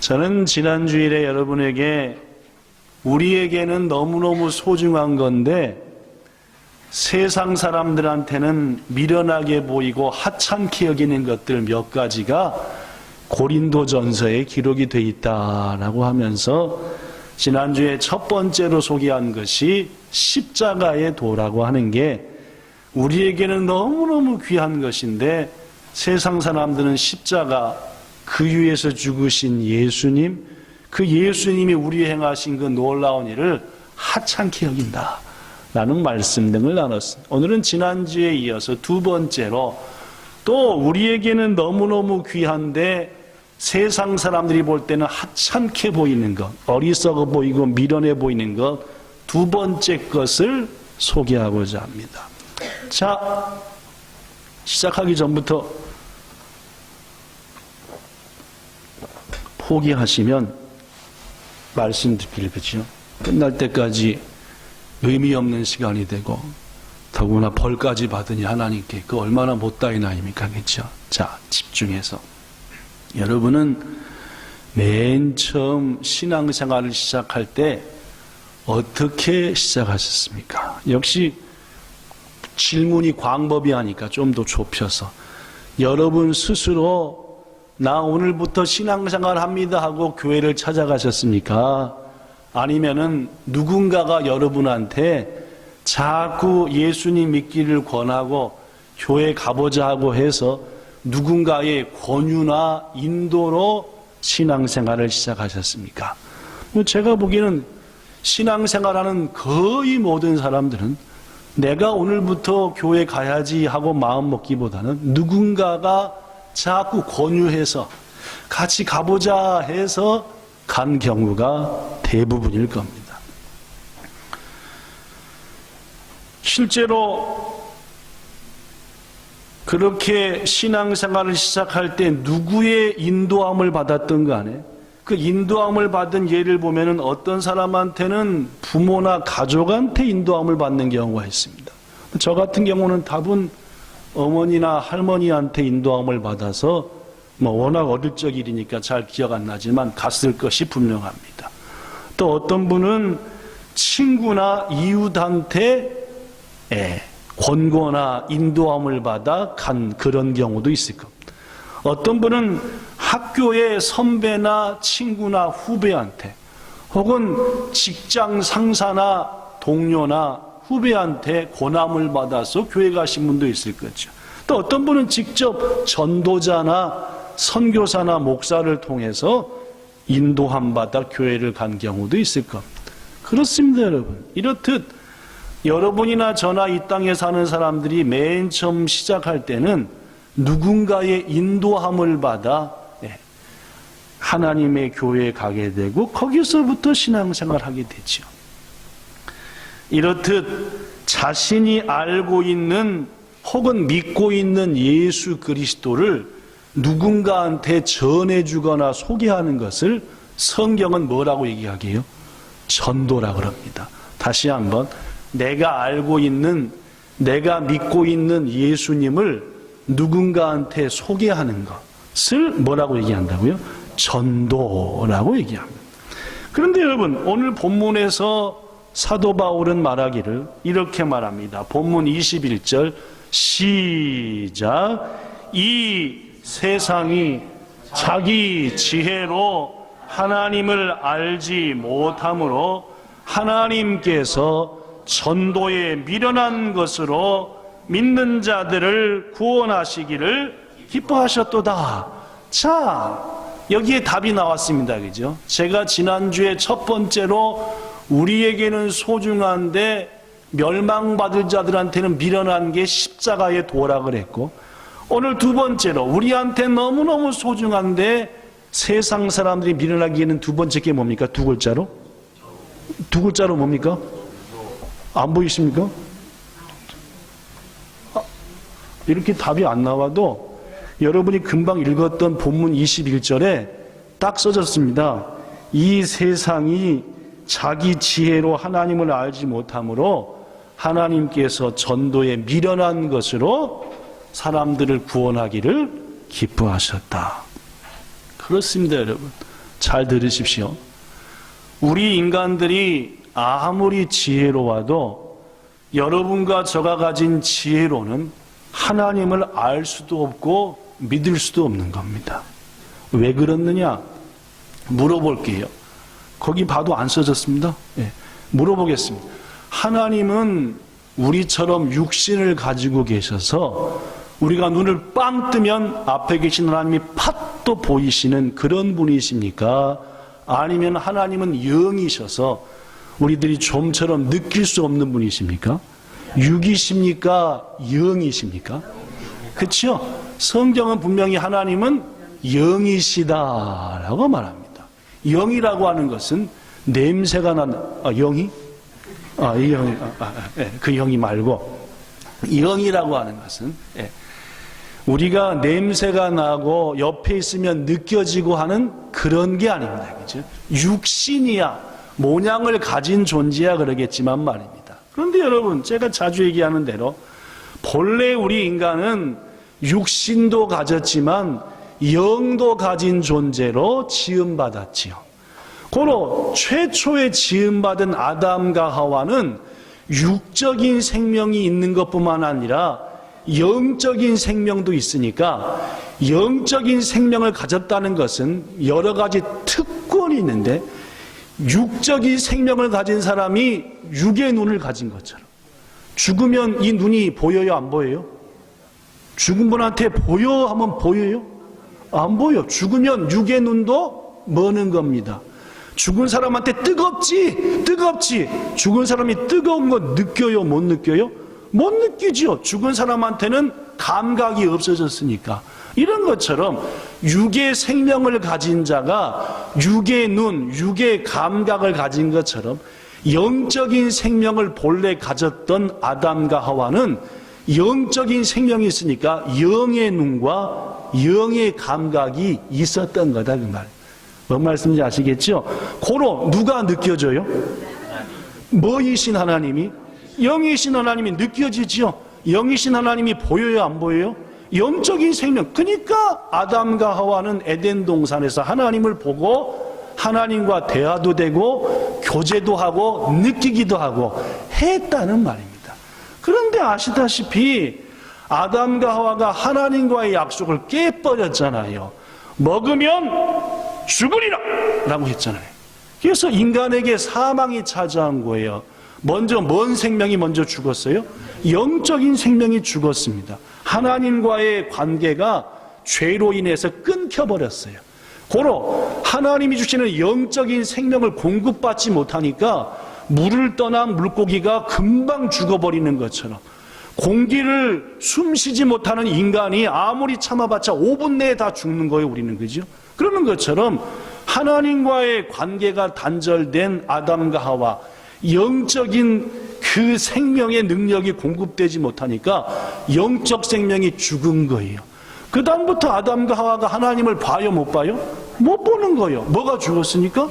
저는 지난 주일에 여러분에게 우리에게는 너무너무 소중한 건데 세상 사람들한테는 미련하게 보이고 하찮게 여기는 것들 몇 가지가 고린도전서에 기록이 되어 있다라고 하면서 지난주에 첫 번째로 소개한 것이 십자가의 도라고 하는 게 우리에게는 너무너무 귀한 것인데 세상 사람들은 십자가 그 위에서 죽으신 예수님, 그 예수님이 우리 행하신 그 놀라운 일을 하찮게 여긴다 라는 말씀 등을 나눴습니다. 오늘은 지난주에 이어서 두 번째로 또 우리에게는 너무너무 귀한데 세상 사람들이 볼 때는 하찮게 보이는 것, 어리석어 보이고 미련해 보이는 것, 두 번째 것을 소개하고자 합니다. 자, 시작하기 전부터 포기하시면 말씀드릴 거죠. 끝날 때까지 의미 없는 시간이 되고 더구나 벌까지 받으니 하나님께 그 얼마나 못다이 나입니까? 그렇죠? 자, 집중해서 여러분은 맨 처음 신앙생활을 시작할 때 어떻게 시작하셨습니까? 역시 질문이 광범위 하니까 좀 더 좁혀서 여러분 스스로 나 오늘부터 신앙생활 합니다 하고 교회를 찾아가셨습니까? 아니면은 누군가가 여러분한테 자꾸 예수님 믿기를 권하고 교회 가보자 하고 해서 누군가의 권유나 인도로 신앙생활을 시작하셨습니까? 제가 보기에는 신앙생활하는 거의 모든 사람들은 내가 오늘부터 교회 가야지 하고 마음 먹기보다는 누군가가 자꾸 권유해서 같이 가보자 해서 간 경우가 대부분일 겁니다. 실제로 그렇게 신앙생활을 시작할 때 누구의 인도함을 받았던 간에 그 인도함을 받은 예를 보면은 어떤 사람한테는 부모나 가족한테 인도함을 받는 경우가 있습니다. 저 같은 경우는 답은 어머니나 할머니한테 인도함을 받아서 워낙 어릴 적 일이니까 잘 기억 안 나지만 갔을 것이 분명합니다. 또 어떤 분은 친구나 이웃한테 권고나 인도함을 받아 간 그런 경우도 있을 겁니다. 어떤 분은 학교의 선배나 친구나 후배한테 혹은 직장 상사나 동료나 후배한테 권함을 받아서 교회 가신 분도 있을 거죠. 또 어떤 분은 직접 전도자나 선교사나 목사를 통해서 인도함 받아 교회를 간 경우도 있을 겁니다. 그렇습니다, 여러분. 이렇듯 여러분이나 저나 이 땅에 사는 사람들이 맨 처음 시작할 때는 누군가의 인도함을 받아 하나님의 교회에 가게 되고 거기서부터 신앙생활을 하게 되죠. 이렇듯 자신이 알고 있는 혹은 믿고 있는 예수 그리스도를 누군가한테 전해주거나 소개하는 것을 성경은 뭐라고 얘기하게요? 전도라고 합니다. 다시 한번 내가 알고 있는, 내가 믿고 있는 예수님을 누군가한테 소개하는 것을 뭐라고 얘기한다고요? 전도라고 얘기합니다. 그런데 여러분, 오늘 본문에서 사도 바울은 말하기를 이렇게 말합니다. 본문 21절 시작. 이 세상이 자기 지혜로 하나님을 알지 못함으로 하나님께서 전도에 미련한 것으로 믿는 자들을 구원하시기를 기뻐하셨도다. 자, 여기에 답이 나왔습니다. 그죠? 제가 지난주에 첫 번째로 우리에게는 소중한데 멸망받을 자들한테는 미련한 게 십자가의 도라 그랬고, 오늘 두 번째로 우리한테 너무너무 소중한데 세상 사람들이 미련하기에는 두 번째 게 뭡니까? 두 글자로? 두 글자로 뭡니까? 안 보이십니까? 이렇게 답이 안 나와도 여러분이 금방 읽었던 본문 21절에 딱 써졌습니다. 이 세상이 자기 지혜로 하나님을 알지 못함으로 하나님께서 전도에 미련한 것으로 사람들을 구원하기를 기뻐하셨다. 그렇습니다, 여러분. 잘 들으십시오. 우리 인간들이 아무리 지혜로워도 여러분과 저가 가진 지혜로는 하나님을 알 수도 없고 믿을 수도 없는 겁니다. 왜 그렇느냐? 물어볼게요. 거기 봐도 안 써졌습니다. 네, 물어보겠습니다. 하나님은 우리처럼 육신을 가지고 계셔서 우리가 눈을 빵 뜨면 앞에 계신 하나님이 팥도 보이시는 그런 분이십니까? 아니면 하나님은 영이셔서 우리들이 좀처럼 느낄 수 없는 분이십니까? 육이십니까? 영이십니까? 그렇죠? 성경은 분명히 하나님은 영이시다라고 말합니다. 영이라고 하는 것은 냄새가 나는 영이? 이 영이 그 영이 말고 영이라고 하는 것은 우리가 냄새가 나고 옆에 있으면 느껴지고 하는 그런 게 아닙니다. 그죠? 육신이야 모양을 가진 존재야 그러겠지만 말입니다. 그런데 여러분 제가 자주 얘기하는 대로 본래 우리 인간은 육신도 가졌지만 영도 가진 존재로 지음받았지요. 고로 최초에 지음받은 아담과 하와는 육적인 생명이 있는 것뿐만 아니라 영적인 생명도 있으니까 영적인 생명을 가졌다는 것은 여러 가지 특권이 있는데 육적인 생명을 가진 사람이 육의 눈을 가진 것처럼 죽으면 이 눈이 보여요? 안 보여요? 죽은 분한테 보여 하면 보여요? 안 보여. 죽으면 육의 눈도 머는 겁니다. 죽은 사람한테 뜨겁지? 뜨겁지? 죽은 사람이 뜨거운 거 느껴요? 못 느껴요? 못 느끼죠. 죽은 사람한테는 감각이 없어졌으니까. 이런 것처럼 육의 생명을 가진 자가 육의 눈, 육의 감각을 가진 것처럼 영적인 생명을 본래 가졌던 아담과 하와는 영적인 생명이 있으니까 영의 눈과 영의 감각이 있었던 거다 그 말. 뭔 말씀인지 아시겠죠? 고로 누가 느껴져요? 뭐이신 하나님이? 영이신 하나님이 느껴지지요. 영이신 하나님이 보여요? 안 보여요? 영적인 생명. 그러니까 아담과 하와는 에덴 동산에서 하나님을 보고 하나님과 대화도 되고 교제도 하고 느끼기도 하고 했다는 말입니다. 그런데 아시다시피 아담과 하와가 하나님과의 약속을 깨버렸잖아요. 먹으면 죽으리라 라고 했잖아요. 그래서 인간에게 사망이 찾아온 거예요. 먼저 뭔 생명이 먼저 죽었어요? 영적인 생명이 죽었습니다. 하나님과의 관계가 죄로 인해서 끊겨버렸어요. 고로 하나님이 주시는 영적인 생명을 공급받지 못하니까 물을 떠난 물고기가 금방 죽어버리는 것처럼 공기를 숨쉬지 못하는 인간이 아무리 참아봤자 5분 내에 다 죽는 거예요. 우리는 그죠? 그러는 것처럼 하나님과의 관계가 단절된 아담과 하와 영적인 그 생명의 능력이 공급되지 못하니까 영적 생명이 죽은 거예요. 그 다음부터 아담과 하와가 하나님을 봐요? 못 봐요? 못 보는 거예요. 뭐가 죽었으니까?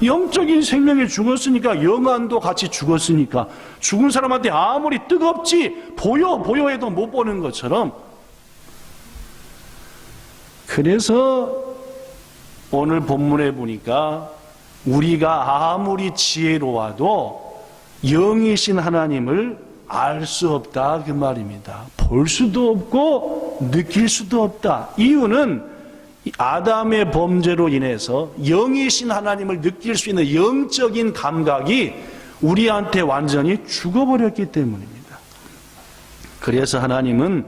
영적인 생명이 죽었으니까 영안도 같이 죽었으니까 죽은 사람한테 아무리 뜨겁지 보여 해도 못 보는 것처럼. 그래서 오늘 본문에 보니까 우리가 아무리 지혜로워도 영이신 하나님을 알 수 없다 그 말입니다. 볼 수도 없고 느낄 수도 없다. 이유는 아담의 범죄로 인해서 영이신 하나님을 느낄 수 있는 영적인 감각이 우리한테 완전히 죽어버렸기 때문입니다. 그래서 하나님은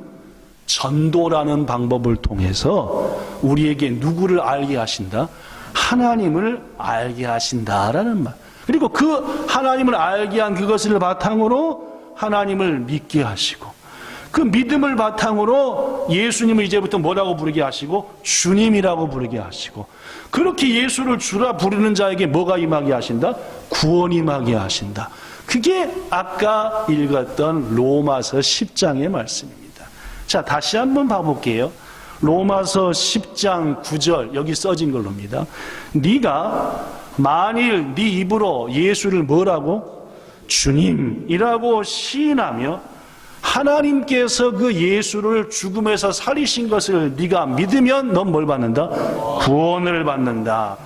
전도라는 방법을 통해서 우리에게 누구를 알게 하신다? 하나님을 알게 하신다라는 말. 그리고 그 하나님을 알게 한 그것을 바탕으로 하나님을 믿게 하시고 그 믿음을 바탕으로 예수님을 이제부터 뭐라고 부르게 하시고 주님이라고 부르게 하시고 그렇게 예수를 주라 부르는 자에게 뭐가 임하게 하신다? 구원이 임하게 하신다. 그게 아까 읽었던 로마서 10장의 말씀입니다. 자, 다시 한번 봐볼게요. 로마서 10장 9절 여기 써진 걸로입니다. 네가 만일 네 입으로 예수를 뭐라고? 주님이라고 시인하며 하나님께서 그 예수를 죽음에서 살리신 것을 네가 믿으면 넌 뭘 받는다? 구원을 받는다.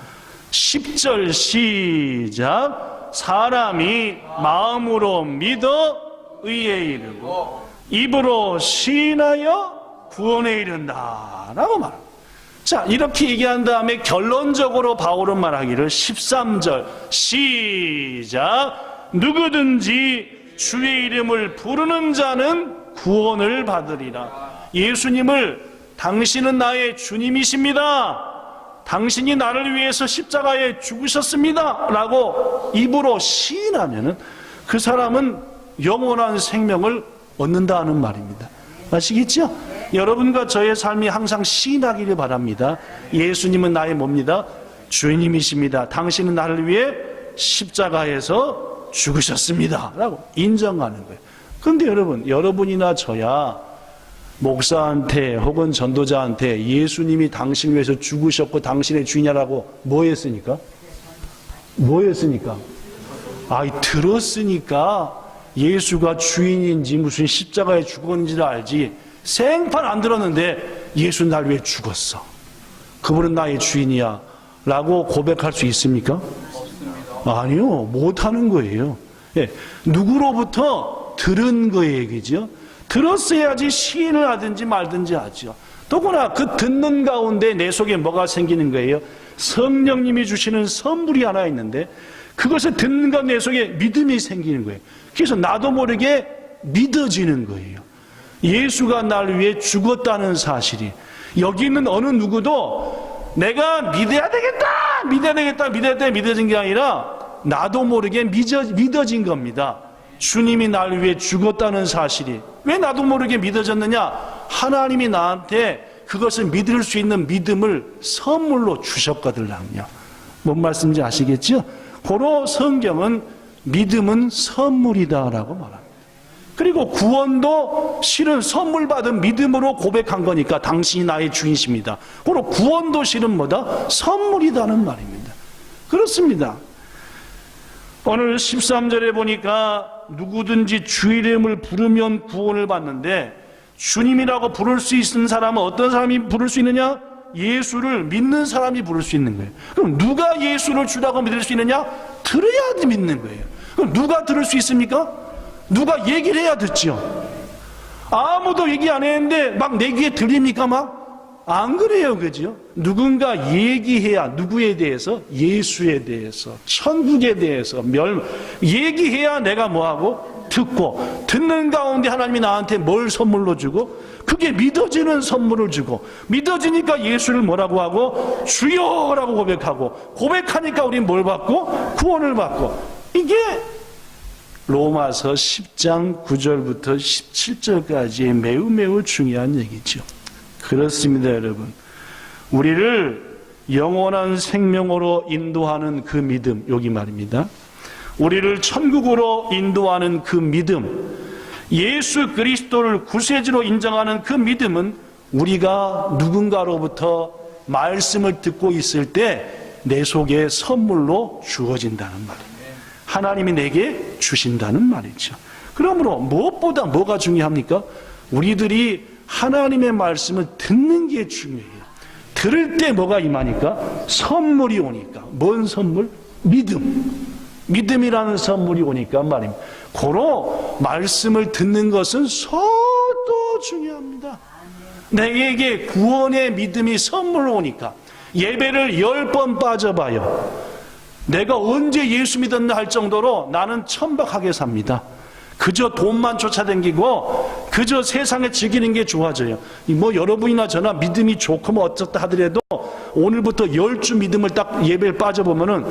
10절 시작. 사람이 마음으로 믿어 의에 이르고 입으로 시인하여 구원에 이른다 라고 말합니다. 자, 이렇게 얘기한 다음에 결론적으로 바울은 말하기를 13절 시작. 누구든지 주의 이름을 부르는 자는 구원을 받으리라. 예수님을 당신은 나의 주님이십니다, 당신이 나를 위해서 십자가에 죽으셨습니다 라고 입으로 시인하면은 그 사람은 영원한 생명을 얻는다는 말입니다. 아시겠죠? 여러분과 저의 삶이 항상 시인하기를 바랍니다. 예수님은 나의 뭡니다? 주님이십니다. 당신은 나를 위해 십자가에서 죽으셨습니다 라고 인정하는 거예요. 그런데 여러분, 여러분이나 저야 목사한테 혹은 전도자한테 예수님이 당신 위해서 죽으셨고 당신의 주인이라고 뭐 했으니까? 들었으니까 예수가 주인인지 무슨 십자가에 죽었는지를 알지, 생판 안 들었는데 예수 날 위해 죽었어, 그분은 나의 주인이야 라고 고백할 수 있습니까? 아니요, 못하는 거예요. 예, 누구로부터 들은 거의 얘기죠. 들었어야지 시인을 하든지 말든지 하죠. 더구나 그 듣는 가운데 내 속에 뭐가 생기는 거예요? 성령님이 주시는 선물이 하나 있는데 그것을 듣는 가운데 내 속에 믿음이 생기는 거예요. 그래서 나도 모르게 믿어지는 거예요. 예수가 나를 위해 죽었다는 사실이, 여기 있는 어느 누구도 내가 믿어야 되겠다 믿어진 게 아니라 나도 모르게 믿어진 겁니다. 주님이 나를 위해 죽었다는 사실이. 왜 나도 모르게 믿어졌느냐? 하나님이 나한테 그것을 믿을 수 있는 믿음을 선물로 주셨거든요. 뭔 말씀인지 아시겠죠? 고로 성경은 믿음은 선물이다라고 말합니다. 그리고 구원도 실은 선물 받은 믿음으로 고백한 거니까 당신이 나의 주인이십니다. 고로 구원도 실은 뭐다? 선물이다는 말입니다. 그렇습니다. 오늘 13절에 보니까 누구든지 주 이름을 부르면 구원을 받는데, 주님이라고 부를 수 있는 사람은 어떤 사람이 부를 수 있느냐? 예수를 믿는 사람이 부를 수 있는 거예요. 그럼 누가 예수를 주라고 믿을 수 있느냐? 들어야 믿는 거예요. 그럼 누가 들을 수 있습니까? 누가 얘기를 해야 듣죠. 아무도 얘기 안 했는데 막 내 귀에 들립니까? 막 안 그래요, 그죠? 누군가 얘기해야, 누구에 대해서? 예수에 대해서, 천국에 대해서 얘기해야 내가 뭐하고? 듣고, 듣는 가운데 하나님이 나한테 뭘 선물로 주고, 그게 믿어지는 선물을 주고, 믿어지니까 예수를 뭐라고 하고? 주여라고 고백하고, 고백하니까 우린 뭘 받고? 구원을 받고. 이게 로마서 10장 9절부터 17절까지의 매우 중요한 얘기죠. 그렇습니다, 여러분. 우리를 영원한 생명으로 인도하는 그 믿음, 여기 말입니다. 우리를 천국으로 인도하는 그 믿음, 예수 그리스도를 구세주로 인정하는 그 믿음은 우리가 누군가로부터 말씀을 듣고 있을 때 내 속에 선물로 주어진다는 말입니다. 하나님이 내게 주신다는 말이죠. 그러므로 무엇보다 뭐가 중요합니까? 우리들이 하나님의 말씀을 듣는 게 중요해요. 들을 때 뭐가 임하니까? 선물이 오니까. 뭔 선물? 믿음이라는 선물이 오니까 말입니다. 고로 말씀을 듣는 것은 서도 중요합니다. 내게 구원의 믿음이 선물로 오니까 예배를 10번 빠져봐요. 내가 언제 예수 믿었나 할 정도로 나는 천박하게 삽니다. 그저 돈만 쫓아다니고 그저 세상에 즐기는 게 좋아져요. 뭐 여러분이나 저나 믿음이 좋고 뭐 어쩌다 하더라도 오늘부터 10주 믿음을 딱 예배를 빠져보면은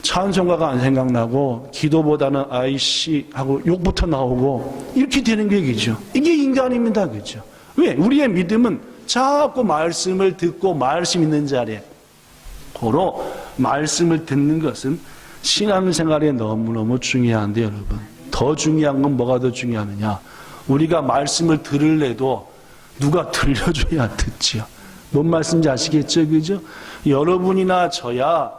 찬송가가 안 생각나고 기도보다는 아이씨 하고 욕부터 나오고 이렇게 되는 게 얘기죠. 이게 인간입니다. 그죠? 왜? 우리의 믿음은 자꾸 말씀을 듣고 말씀 있는 자리에, 고로 말씀을 듣는 것은 신앙생활에 너무너무 중요한데, 여러분, 더 중요한 건 뭐가 더 중요하느냐? 우리가 말씀을 들을래도 누가 들려줘야 듣지요. 뭔 말씀인지 아시겠죠? 그죠? 여러분이나 저야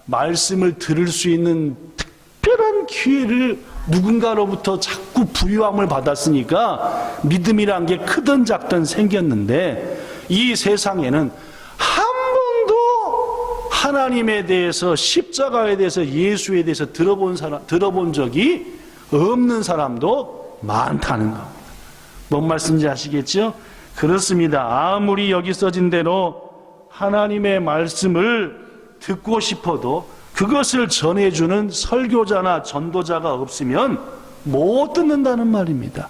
말씀을 들을 수 있는 특별한 기회를 누군가로부터 자꾸 부유함을 받았으니까 믿음이란 게 크든 작든 생겼는데, 이 세상에는 한 하나님에 대해서, 십자가에 대해서, 예수에 대해서 들어본 적이 없는 사람도 많다는 겁니다. 뭔 말씀인지 아시겠죠? 그렇습니다. 아무리 여기 써진 대로 하나님의 말씀을 듣고 싶어도 그것을 전해주는 설교자나 전도자가 없으면 못 듣는다는 말입니다.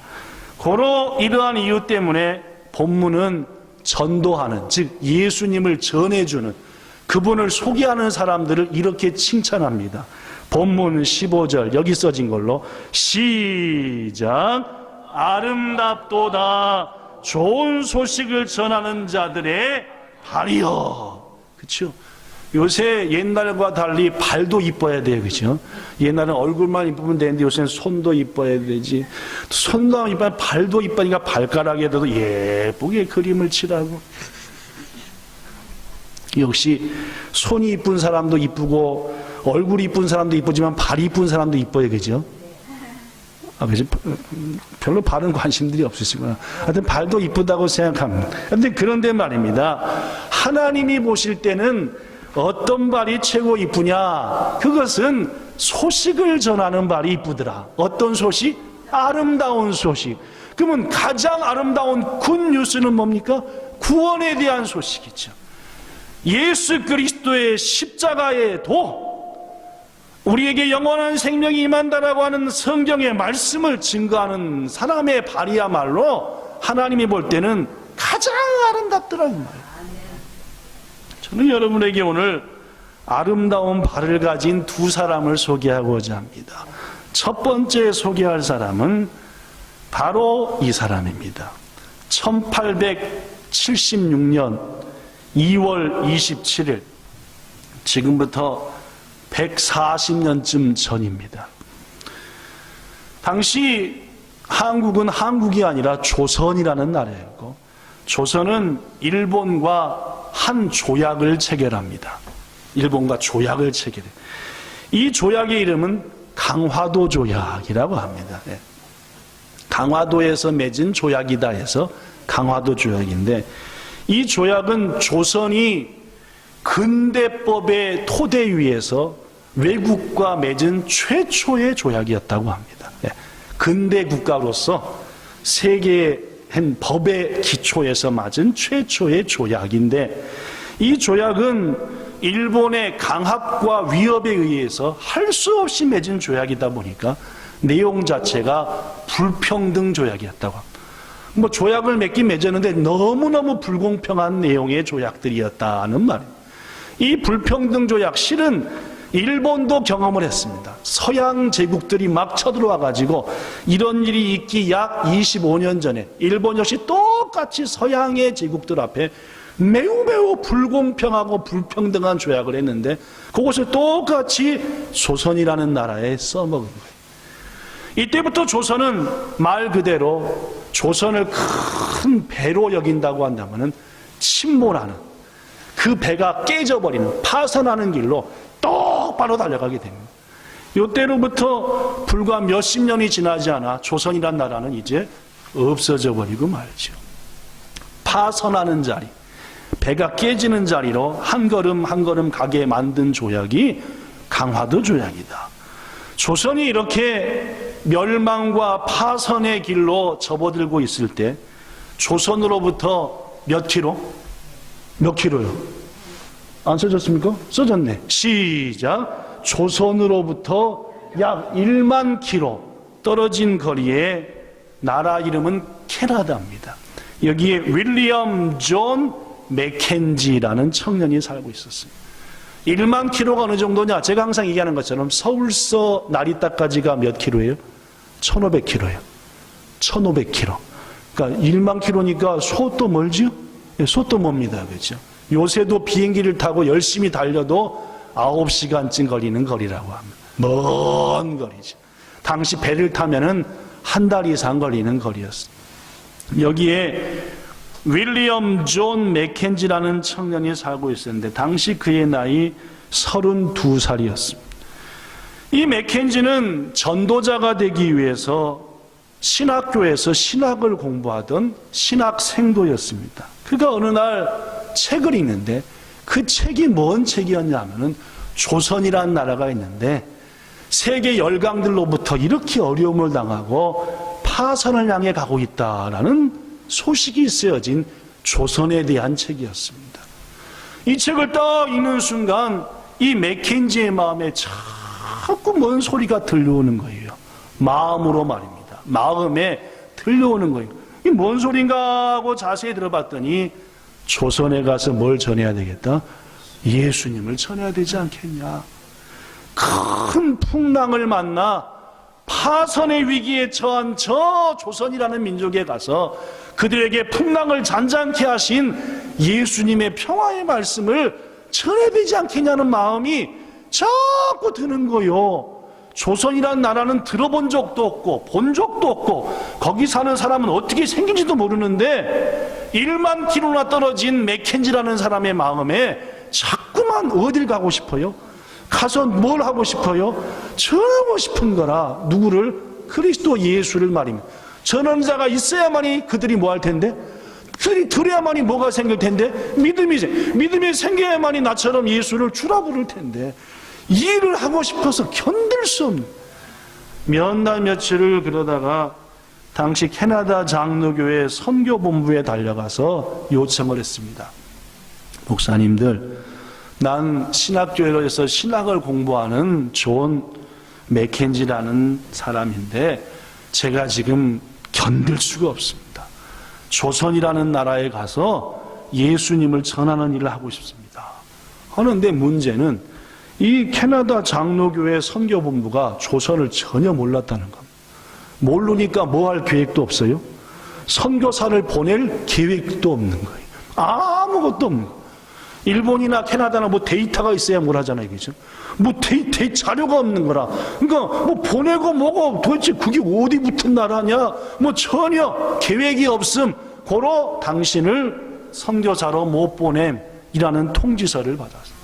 고로 이러한 이유 때문에 본문은 전도하는, 즉 예수님을 전해주는, 그분을 소개하는 사람들을 이렇게 칭찬합니다. 본문 15절 여기 써진 걸로 시작. 아름답도다 좋은 소식을 전하는 자들의 발이여. 그렇죠? 요새 옛날과 달리 발도 이뻐야 돼요. 그죠? 옛날엔 얼굴만 이쁘면 되는데 요새는 손도 이뻐야 되지. 손도 이쁘면 발도 이쁘니까 발가락에도 예쁘게 그림을 칠하고. 역시 손이 이쁜 사람도 이쁘고 얼굴이 이쁜 사람도 이쁘지만 발이 이쁜 사람도 이뻐요. 그죠? 그죠? 별로 발은 관심들이 없으시구나. 하여튼 발도 이쁘다고 생각합니다. 하여튼 그런데 말입니다. 하나님이 보실 때는 어떤 발이 최고 이쁘냐? 그것은 소식을 전하는 발이 이쁘더라. 어떤 소식? 아름다운 소식. 그러면 가장 아름다운 굿뉴스는 뭡니까? 구원에 대한 소식이죠. 예수 그리스도의 십자가에도 우리에게 영원한 생명이 임한다라고 하는 성경의 말씀을 증거하는 사람의 발이야말로 하나님이 볼 때는 가장 아름답더라는 말이에요. 저는 여러분에게 오늘 아름다운 발을 가진 두 사람을 소개하고자 합니다. 첫 번째 소개할 사람은 바로 이 사람입니다. 1876년 2월 27일, 지금부터 140년쯤 전입니다. 당시 한국은 한국이 아니라 조선이라는 나라였고, 조선은 일본과 한 조약을 체결합니다. 일본과 조약을 체결해. 이 조약의 이름은 강화도 조약이라고 합니다. 강화도에서 맺은 조약이다 해서 강화도 조약인데, 이 조약은 조선이 근대법의 토대 위에서 외국과 맺은 최초의 조약이었다고 합니다. 근대 국가로서 세계의 법의 기초에서 맞은 최초의 조약인데, 이 조약은 일본의 강압과 위협에 의해서 할 수 없이 맺은 조약이다 보니까 내용 자체가 불평등 조약이었다고 합니다. 뭐 조약을 맺긴 맺었는데 너무너무 불공평한 내용의 조약들이었다는 말입니다. 이 불평등 조약, 실은 일본도 경험을 했습니다. 서양 제국들이 막 쳐들어와 가지고 이런 일이 있기 약 25년 전에 일본 역시 똑같이 서양의 제국들 앞에 매우 불공평하고 불평등한 조약을 했는데, 그것을 똑같이 조선이라는 나라에 써먹은 거예요. 이때부터 조선은 말 그대로 조선을 큰 배로 여긴다고 한다면 침몰하는, 그 배가 깨져버리는, 파산하는 길로 똑바로 달려가게 됩니다. 이때로부터 불과 몇십 년이 지나지 않아 조선이란 나라는 이제 없어져 버리고 말죠. 파선하는 자리, 배가 깨지는 자리로 한 걸음 한 걸음 가게 만든 조약이 강화도 조약이다. 조선이 이렇게 멸망과 파선의 길로 접어들고 있을 때 조선으로부터 몇 킬로? 몇 킬로요? 안 써졌습니까? 써졌네. 시작. 조선으로부터 약 1만 킬로 떨어진 거리에 나라 이름은 캐나다입니다. 여기에 윌리엄 존 맥켄지라는 청년이 살고 있었습니다. 1만 킬로가 어느 정도냐? 제가 항상 얘기하는 것처럼 서울서 나리따까지가 몇 킬로예요? 1500킬로예요. 1500킬로. 그러니까 1만 킬로니까 소도 멀지요? 소도 멉니다. 그렇죠? 요새도 비행기를 타고 열심히 달려도 9시간쯤 걸리는 거리라고 합니다. 먼 거리죠. 당시 배를 타면은 한 달 이상 걸리는 거리였습니다. 여기에 윌리엄 존 맥켄지라는 청년이 살고 있었는데, 당시 그의 나이 32살이었습니다. 이 맥켄지는 전도자가 되기 위해서 신학교에서 신학을 공부하던 신학생도였습니다. 그가 어느 날 책을 읽는데 그 책이 뭔 책이었냐면은 조선이라는 나라가 있는데 세계 열강들로부터 이렇게 어려움을 당하고 파산을 향해 가고 있다라는 소식이 쓰여진 조선에 대한 책이었습니다. 이 책을 딱 읽는 순간 이 맥켄지의 마음에 자꾸 뭔 소리가 들려오는 거예요. 마음으로 말입니다. 마음에 들려오는 거예요. 이 뭔 소린가 하고 자세히 들어봤더니 조선에 가서 뭘 전해야 되겠다? 예수님을 전해야 되지 않겠냐. 큰 풍랑을 만나 파선의 위기에 처한 저 조선이라는 민족에 가서 그들에게 풍랑을 잔잔케 하신 예수님의 평화의 말씀을 전해야 되지 않겠냐는 마음이 자꾸 드는 거요. 조선이라는 나라는 들어본 적도 없고 본 적도 없고 거기 사는 사람은 어떻게 생긴지도 모르는데 1만 킬로나 떨어진 맥켄지라는 사람의 마음에 자꾸만 어딜 가고 싶어요? 가서 뭘 하고 싶어요? 전하고 싶은 거라. 누구를? 그리스도 예수를 말입니다. 전하는 자가 있어야만이 그들이 뭐 할 텐데? 그들이 들어야만이 뭐가 생길 텐데? 믿음이 생겨야만이 나처럼 예수를 주라 부를 텐데 이 일을 하고 싶어서 견딜 수 없는 몇 날 며칠을 그러다가 당시 캐나다 장로교회 선교본부에 달려가서 요청을 했습니다. 목사님들, 난 신학교에서 신학을 공부하는 존 맥켄지라는 사람인데 제가 지금 견딜 수가 없습니다. 조선이라는 나라에 가서 예수님을 전하는 일을 하고 싶습니다. 하는데 문제는 이 캐나다 장로교회 선교본부가 조선을 전혀 몰랐다는 겁니다. 모르니까 뭐 할 계획도 없어요. 선교사를 보낼 계획도 없는 거예요. 아무것도 없는 거예요. 일본이나 캐나다나 뭐 데이터가 있어야 뭘 하잖아요. 그죠? 뭐 데이터 자료가 없는 거라. 그러니까 뭐 보내고 뭐고 도대체 그게 어디 붙은 나라냐? 뭐 전혀 계획이 없음. 고로 당신을 선교사로 못 보냄이라는 통지서를 받았어요.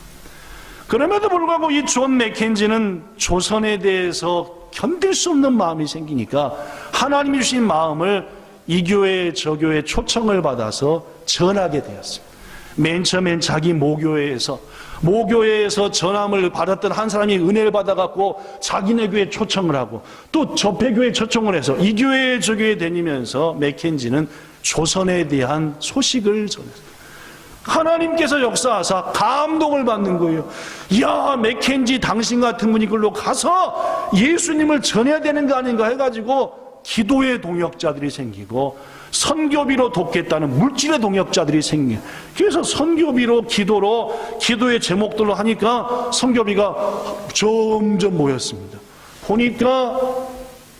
그럼에도 불구하고 이 존 맥켄지는 조선에 대해서 견딜 수 없는 마음이 생기니까 하나님이 주신 마음을 이 교회 저 교회 초청을 받아서 전하게 되었습니다. 맨 처음엔 자기 모교회에서 전함을 받았던 한 사람이 은혜를 받아갖고 자기네 교회 초청을 하고 또 접해 교회 초청을 해서 이 교회 저 교회 다니면서 맥켄지는 조선에 대한 소식을 전했어요. 하나님께서 역사하사 감동을 받는 거예요. 이야, 맥켄지 당신 같은 분이 글로 가서 예수님을 전해야 되는 거 아닌가 해가지고 기도의 동역자들이 생기고 선교비로 돕겠다는 물질의 동역자들이 생겨요. 그래서 선교비로 기도의 제목들로 하니까 선교비가 점점 모였습니다. 보니까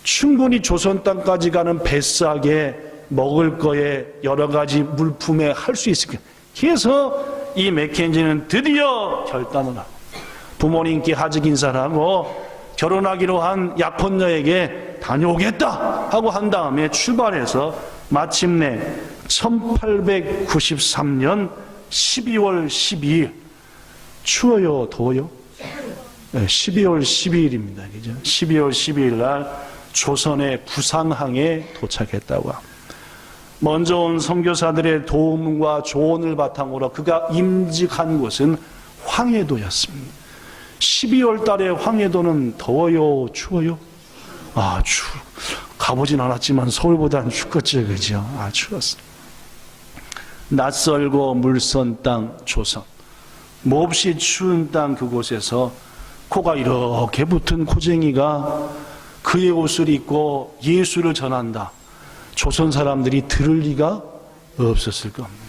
충분히 조선 땅까지 가는 뱃삭에 먹을 거에 여러 가지 물품에 할 수 있을 거예요. 그래서 이 맥켄지는 드디어 결단을 하고 부모님께 하직 인사를 하고 결혼하기로 한 약혼녀에게 다녀오겠다 하고 한 다음에 출발해서 마침내 1893년 12월 12일 추워요? 더워요? 네, 12월 12일입니다. 그죠? 12월 12일 날 조선의 부산항에 도착했다고 합니다. 먼저 온 선교사들의 도움과 조언을 바탕으로 그가 임직한 곳은 황해도였습니다. 12월 달에 황해도는 더워요? 추워요? 가보진 않았지만 서울보다는 춥겠죠. 그죠? 추웠어요. 낯설고 물선 땅 조선. 몹시 추운 땅 그곳에서 코가 이렇게 붙은 코쟁이가 그의 옷을 입고 예수를 전한다. 조선 사람들이 들을 리가 없었을 겁니다.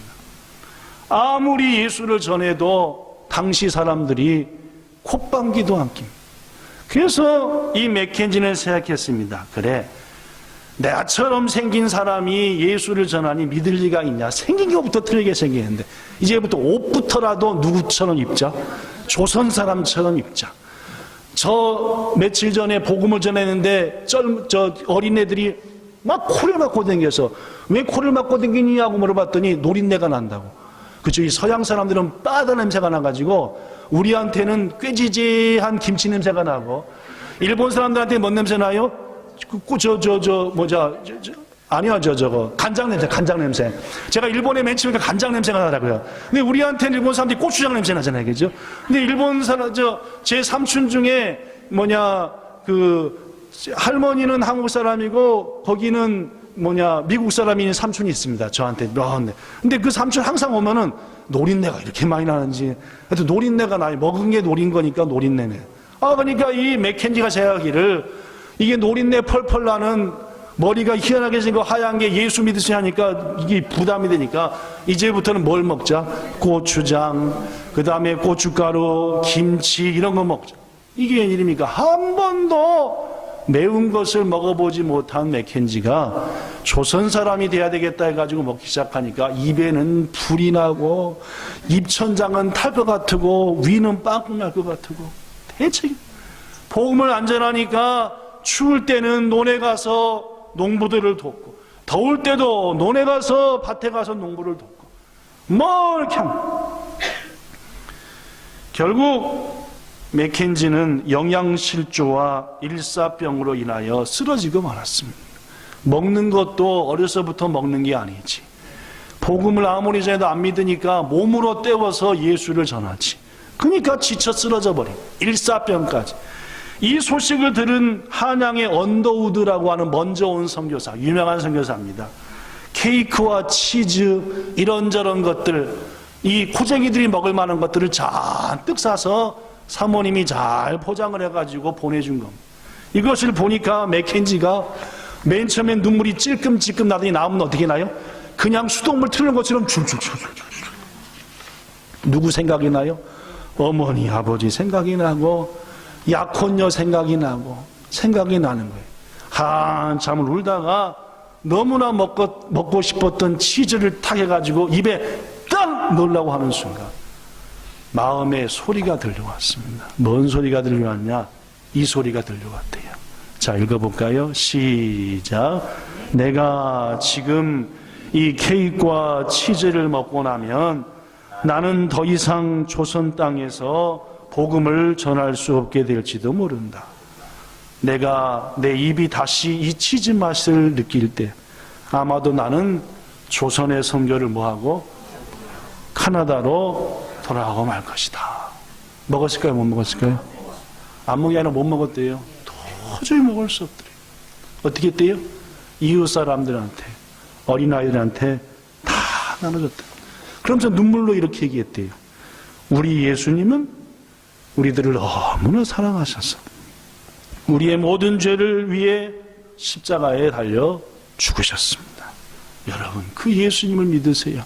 아무리 예수를 전해도 당시 사람들이 콧방귀도 안 낍니다. 그래서 이 맥켄지는 생각했습니다. 그래, 나처럼 생긴 사람이 예수를 전하니 믿을 리가 있냐. 생긴 것부터 틀리게 생기는데 이제부터 옷부터라도 누구처럼 입자. 조선 사람처럼 입자. 저 며칠 전에 복음을 전했는데 저 어린애들이 막 코를 막고 다녀서 왜 코를 막고 다니냐고 물어봤더니 노린내가 난다고. 그쵸? 이 서양 사람들은 바다 냄새가 나가지고 우리한테는 꾀지지한 김치 냄새가 나고 일본 사람들한테 뭔 냄새 나요? 아니요, 간장 냄새. 제가 일본에 맨 처음에 간장 냄새가 나더라고요. 근데 우리한테는 일본 사람들이 고추장 냄새 나잖아요, 그죠? 근데 일본 사람, 제 삼촌 중에 할머니는 한국 사람이고, 거기는 미국 사람인 삼촌이 있습니다, 저한테. 근데 그 삼촌 항상 오면은 노린내가 이렇게 많이 나는지, 하여튼 노린내가 나요. 먹은 게 노린 거니까 노린내네. 그러니까 이 맥켄지가 생각하기를, 이게 노린내 펄펄 나는 머리가 희한하게 생긴 거 하얀 게 예수 믿으시 하니까 이게 부담이 되니까 이제부터는 뭘 먹자? 고추장, 그 다음에 고춧가루, 김치 이런 거 먹자. 이게 웬일입니까? 한 번도 매운 것을 먹어보지 못한 맥켄지가 조선 사람이 돼야 되겠다 해가지고 먹기 시작하니까 입에는 불이 나고 입천장은 탈 것 같고 위는 빵꾸 날 것 같고 대체 복음을 안 전하니까 추울 때는 논에 가서 농부들을 돕고 더울 때도 논에 가서 밭에 가서 농부를 돕고 이렇게 합니다. 결국 맥켄지는 영양실조와 일사병으로 인하여 쓰러지고 말았습니다. 먹는 것도 어려서부터 먹는 게 아니지. 복음을 아무리 전해도 안 믿으니까 몸으로 때워서 예수를 전하지. 그러니까 지쳐 쓰러져 버린 일사병까지. 이 소식을 들은 한양의 언더우드라고 하는 먼저 온 선교사, 유명한 선교사입니다. 케이크와 치즈 이런저런 것들, 이 코쟁이들이 먹을 만한 것들을 잔뜩 사서 사모님이 잘 포장을 해가지고 보내준 겁니다. 이것을 보니까 맥켄지가 맨 처음엔 눈물이 찔끔찔끔 나더니 나오면 어떻게 나요? 그냥 수돗물 틀는 것처럼 줄줄줄줄. 누구 생각이 나요? 어머니, 아버지 생각이 나고 약혼녀 생각이 나고 생각이 나는 거예요. 한참을 울다가 너무나 먹고 싶었던 치즈를 탁 해가지고 입에 딱 넣으려고 하는 순간 마음에 소리가 들려왔습니다. 뭔 소리가 들려왔냐? 이 소리가 들려왔대요. 자, 읽어볼까요? 시작. 내가 지금 이 케이크와 치즈를 먹고 나면 나는 더 이상 조선 땅에서 복음을 전할 수 없게 될지도 모른다. 내가 내 입이 다시 이 치즈 맛을 느낄 때 아마도 나는 조선의 선교를 뭐하고 카나다로 돌아가고 말 것이다. 먹었을까요? 못 먹었을까요? 안 먹이 아니라 못 먹었대요. 도저히 먹을 수 없더래요. 어떻게 했대요? 이웃 사람들한테, 어린아이들한테 다 나눠줬대요. 그러면서 눈물로 이렇게 얘기했대요. 우리 예수님은 우리들을 너무나 사랑하셔서 우리의 모든 죄를 위해 십자가에 달려 죽으셨습니다. 여러분, 그 예수님을 믿으세요.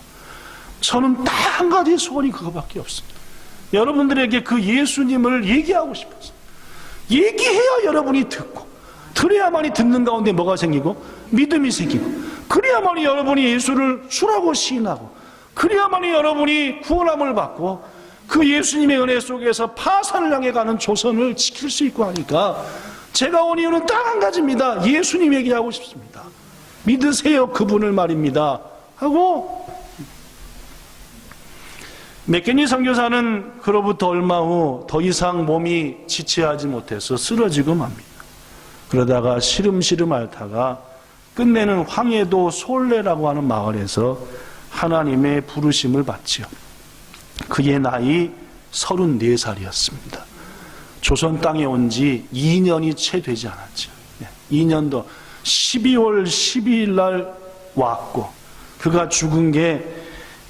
저는 딱 한 가지 소원이 그거밖에 없습니다. 여러분들에게 그 예수님을 얘기하고 싶어서 얘기해야 여러분이 듣고 들어야만이 듣는 가운데 뭐가 생기고 믿음이 생기고 그래야만이 여러분이 예수를 주라고 시인하고 그래야만이 여러분이 구원함을 받고 그 예수님의 은혜 속에서 파산을 향해 가는 조선을 지킬 수 있고 하니까 제가 온 이유는 딱 한 가지입니다. 예수님 얘기하고 싶습니다. 믿으세요, 그분을 말입니다 하고 맥켄지 선교사는 그로부터 얼마 후 더 이상 몸이 지체하지 못해서 쓰러지고 맙니다. 그러다가 시름시름 앓다가 끝내는 황해도 솔레라고 하는 마을에서 하나님의 부르심을 받지요. 그의 나이 34살이었습니다. 조선 땅에 온 지 2년이 채 되지 않았죠. 2년도 12월 12일 날 왔고 그가 죽은 게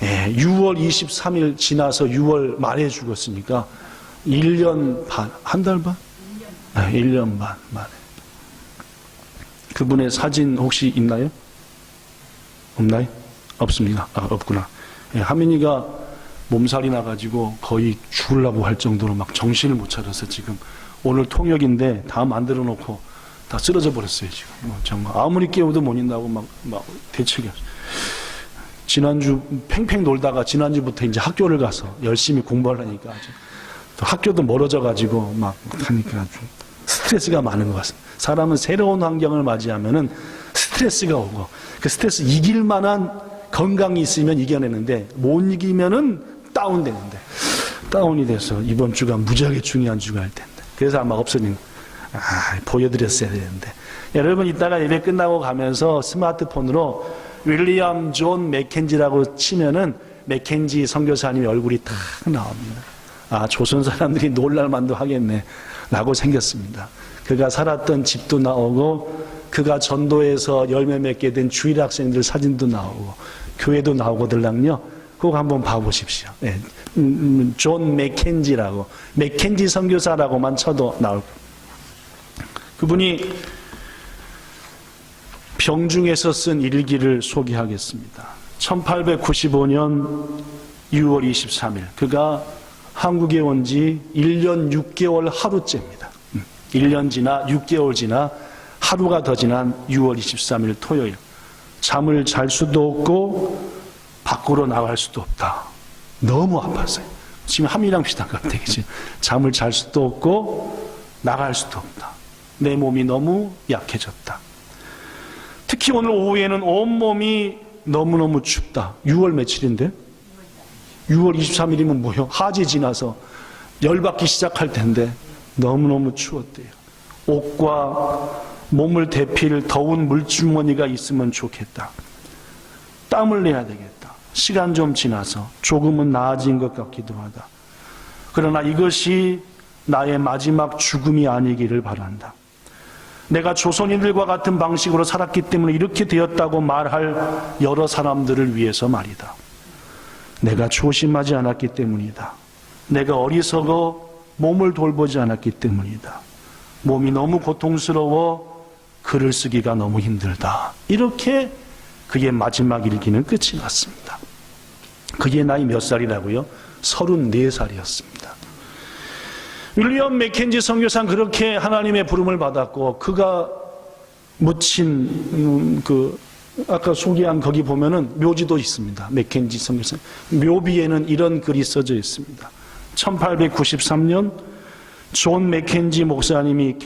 6월 23일 지나서 6월 말에 죽었으니까 1년 반, 한 달 반? 1년 반 만에. 그분의 사진 혹시 있나요? 없나요? 없습니다. 없구나. 하민이가 몸살이 나가지고 거의 죽으려고 할 정도로 막 정신을 못 차려서 지금 오늘 통역인데 다 만들어 놓고 다 쓰러져 버렸어요, 지금. 정말 아무리 깨워도 못 있다고 막 대책이 없어요. 지난주 팽팽 놀다가 지난주부터 이제 학교를 가서 열심히 공부를 하니까 또 학교도 멀어져 가지고 막 하니까 좀 스트레스가 많은 것 같습니다. 사람은 새로운 환경을 맞이하면은 스트레스가 오고 그 스트레스 이길 만한 건강이 있으면 이겨내는데 못 이기면은 다운되는데 다운이 돼서 이번 주가 무지하게 중요한 주가 할 텐데 그래서 아마 없어진 보여드렸어야 되는데. 여러분 이따가 예배 끝나고 가면서 스마트폰으로 윌리엄 존 맥켄지라고 치면은 맥켄지 선교사님의 얼굴이 딱 나옵니다. 조선 사람들이 놀랄만도 하겠네 라고 생겼습니다. 그가 살았던 집도 나오고 그가 전도해서 열매 맺게 된 주일 학생들 사진도 나오고 교회도 나오거들랑요. 그거 한번 봐보십시오. 네. 존 맥켄지라고, 맥켄지 선교사라고만 쳐도 나올 거예요. 그분이 병중에서 쓴 일기를 소개하겠습니다. 1895년 6월 23일 그가 한국에 온 지 1년 6개월 하루째입니다. 1년 지나 6개월 지나 하루가 더 지난 6월 23일 토요일, 잠을 잘 수도 없고 밖으로 나갈 수도 없다. 너무 아팠어요. 지금 함이랑 비슷한 것 같아요. 잠을 잘 수도 없고 나갈 수도 없다. 내 몸이 너무 약해졌다. 특히 오늘 오후에는 온몸이 너무너무 춥다. 6월 며칠인데? 6월 23일이면 뭐요? 하지 지나서 열받기 시작할 텐데 너무너무 추웠대요. 옷과 몸을 데필 더운 물주머니가 있으면 좋겠다. 땀을 내야 되겠다. 시간 좀 지나서 조금은 나아진 것 같기도 하다. 그러나 이것이 나의 마지막 죽음이 아니기를 바란다. 내가 조선인들과 같은 방식으로 살았기 때문에 이렇게 되었다고 말할 여러 사람들을 위해서 말이다. 내가 조심하지 않았기 때문이다. 내가 어리석어 몸을 돌보지 않았기 때문이다. 몸이 너무 고통스러워 글을 쓰기가 너무 힘들다. 이렇게 그의 마지막 일기는 끝이 났습니다. 그의 나이 몇 살이라고요? 34살이었습니다. 윌리엄 맥켄지 선교사는 그렇게 하나님의 부름을 받았고 그가 묻힌 아까 소개한 거기 보면은 묘지도 있습니다. 맥켄지 선교사 묘비에는 이런 글이 써져 있습니다. 1893년 존 맥켄지 목사님이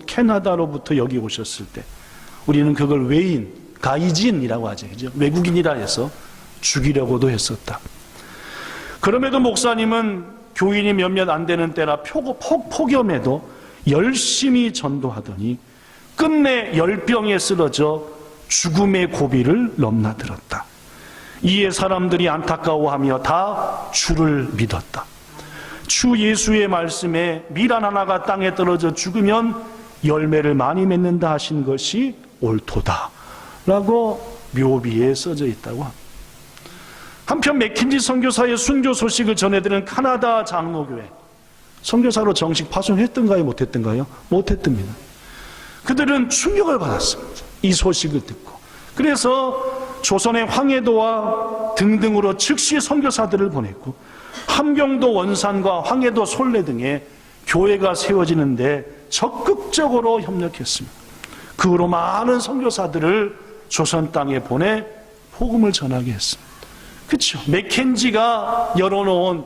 캐나다로부터 여기 오셨을 때 우리는 그걸 가이진이라고 하죠. 그죠? 외국인이라 해서 죽이려고도 했었다. 그럼에도 목사님은 교인이 몇몇 안 되는 때라 폭염에도 열심히 전도하더니 끝내 열병에 쓰러져 죽음의 고비를 넘나들었다. 이에 사람들이 안타까워하며 다 주를 믿었다. 주 예수의 말씀에 밀 하나가 땅에 떨어져 죽으면 열매를 많이 맺는다 하신 것이 옳도다 라고 묘비에 써져 있다고 합니다. 한편 맥킨지 선교사의 순교 소식을 전해드리는 카나다 장로교회 선교사로 정식 파송했던가요? 못했던가요? 못했답니다. 그들은 충격을 받았습니다. 이 소식을 듣고. 그래서 조선의 황해도와 등등으로 즉시 선교사들을 보냈고 함경도 원산과 황해도 솔레 등에 교회가 세워지는데 적극적으로 협력했습니다. 그 후로 많은 선교사들을 조선 땅에 보내 복음을 전하게 했습니다. 그렇죠. 맥켄지가 열어놓은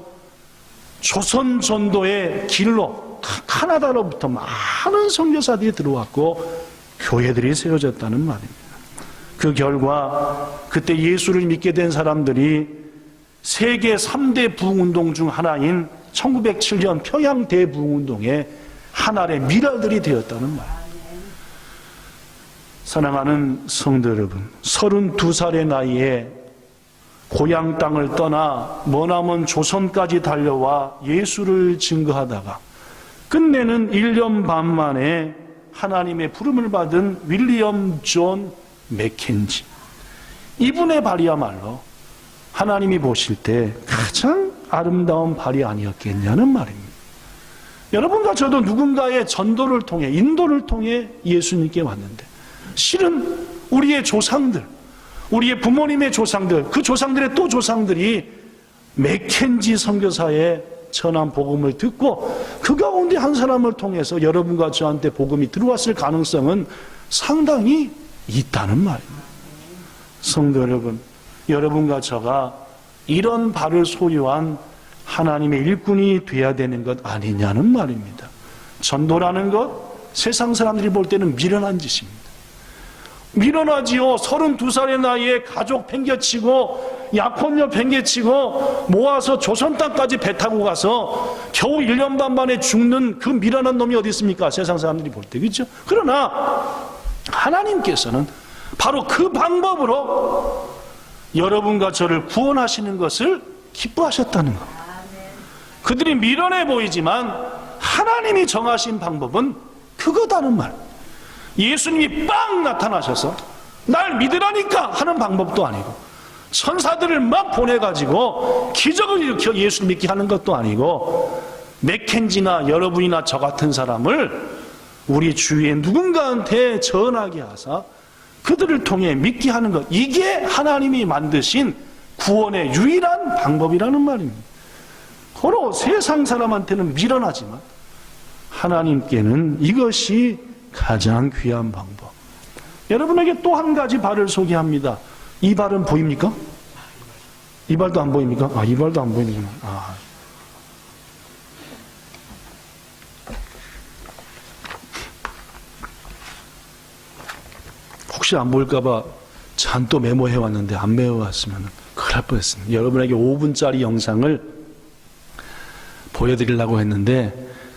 조선 전도의 길로 카나다로부터 많은 선교사들이 들어왔고 교회들이 세워졌다는 말입니다. 그 결과 그때 예수를 믿게 된 사람들이 세계 3대 부흥운동 중 하나인 1907년 평양 대부흥운동의 하나의 미랄들이 되었다는 말입니다. 사랑하는 성도 여러분, 32살의 나이에 고향 땅을 떠나 머나먼 조선까지 달려와 예수를 증거하다가 끝내는 1년 반 만에 하나님의 부름을 받은 윌리엄 존 맥켄지, 이분의 발이야말로 하나님이 보실 때 가장 아름다운 발이 아니었겠냐는 말입니다. 여러분과 저도 누군가의 전도를 통해, 인도를 통해 예수님께 왔는데 실은 우리의 조상들, 우리의 부모님의 조상들, 그 조상들의 또 조상들이 맥켄지 선교사의 전한 복음을 듣고 그 가운데 한 사람을 통해서 여러분과 저한테 복음이 들어왔을 가능성은 상당히 있다는 말입니다. 성도 여러분, 여러분과 저가 이런 발을 소유한 하나님의 일꾼이 돼야 되는 것 아니냐는 말입니다. 전도라는 것 세상 사람들이 볼 때는 미련한 짓입니다. 밀어나지요. 32살의 나이에 가족 팽개치고 약혼녀 팽개치고 모아서 조선 땅까지 배 타고 가서 겨우 1년 반 만에 죽는 그 밀어난 놈이 어디 있습니까? 세상 사람들이 볼 때. 그렇죠? 그러나 하나님께서는 바로 그 방법으로 여러분과 저를 구원하시는 것을 기뻐하셨다는 겁니다. 그들이 미련해 보이지만 하나님이 정하신 방법은 그거다는 말. 예수님이 빵 나타나셔서 날 믿으라니까 하는 방법도 아니고, 천사들을 막 보내가지고 기적을 일으켜 예수를 믿게 하는 것도 아니고, 맥켄지나 여러분이나 저 같은 사람을 우리 주위에 누군가한테 전하게 하사 그들을 통해 믿게 하는 것, 이게 하나님이 만드신 구원의 유일한 방법이라는 말입니다. 고로 세상 사람한테는 미련하지만 하나님께는 이것이 가장 귀한 방법. 여러분에게 또 한 가지 발을 소개합니다. 이 발은 보입니까? 이 발도 안 보입니까? 이 발도 안 보이는구나. 혹시 안 보일까봐 잔또 메모해왔는데 안 메모왔으면 큰일 날 뻔했습니다. 여러분에게 5분짜리 영상을 보여드리려고 했는데